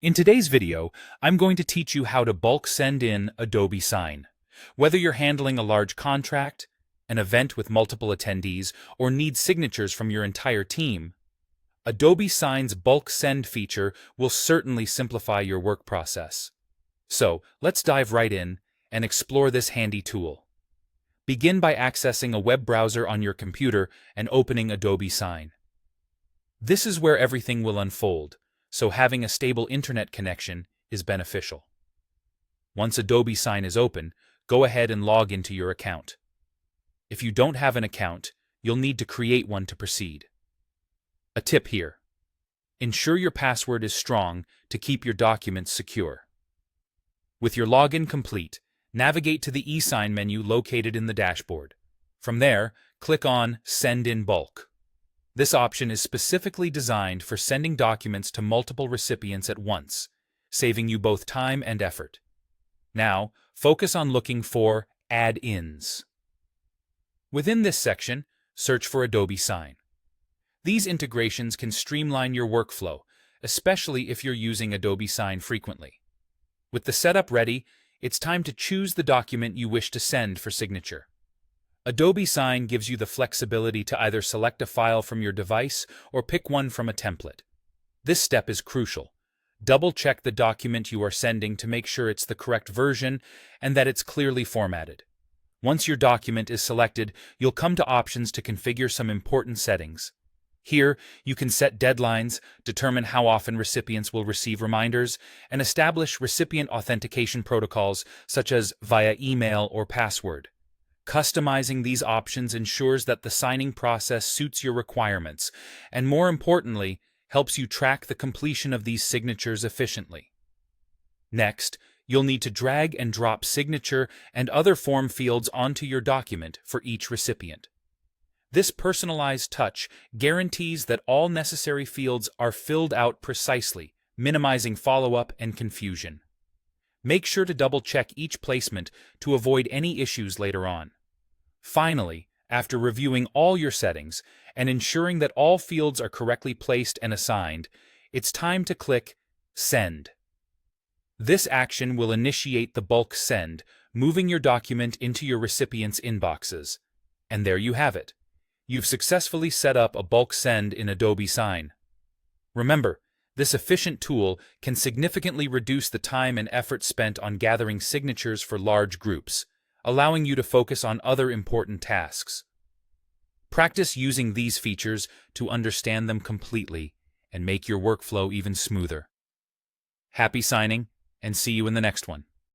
In today's video, I'm going to teach you how to bulk send in Adobe Sign. Whether you're handling a large contract, an event with multiple attendees, or need signatures from your entire team, Adobe Sign's bulk send feature will certainly simplify your work process. So, let's dive right in and explore this handy tool. Begin by accessing a web browser on your computer and opening Adobe Sign. This is where everything will unfold, so having a stable internet connection is beneficial. Once Adobe Sign is open, go ahead and log into your account. If you don't have an account, you'll need to create one to proceed. A tip here: ensure your password is strong to keep your documents secure. With your login complete, navigate to the eSign menu located in the dashboard. From there, click on Send in Bulk. This option is specifically designed for sending documents to multiple recipients at once, saving you both time and effort. Now, focus on looking for add-ins. Within this section, search for Adobe Sign. These integrations can streamline your workflow, especially if you're using Adobe Sign frequently. With the setup ready, it's time to choose the document you wish to send for signature. Adobe Sign gives you the flexibility to either select a file from your device or pick one from a template. This step is crucial. Double-check the document you are sending to make sure it's the correct version and that it's clearly formatted. Once your document is selected, you'll come to options to configure some important settings. Here, you can set deadlines, determine how often recipients will receive reminders, and establish recipient authentication protocols such as via email or password. Customizing these options ensures that the signing process suits your requirements, and more importantly, helps you track the completion of these signatures efficiently. Next, you'll need to drag and drop signature and other form fields onto your document for each recipient. This personalized touch guarantees that all necessary fields are filled out precisely, minimizing follow-up and confusion. Make sure to double-check each placement to avoid any issues later on. Finally, after reviewing all your settings and ensuring that all fields are correctly placed and assigned, it's time to click Send. This action will initiate the bulk send, moving your document into your recipients' inboxes. And there you have it. You've successfully set up a bulk send in Adobe Sign. Remember, this efficient tool can significantly reduce the time and effort spent on gathering signatures for large groups, allowing you to focus on other important tasks. Practice using these features to understand them completely and make your workflow even smoother. Happy signing, and see you in the next one.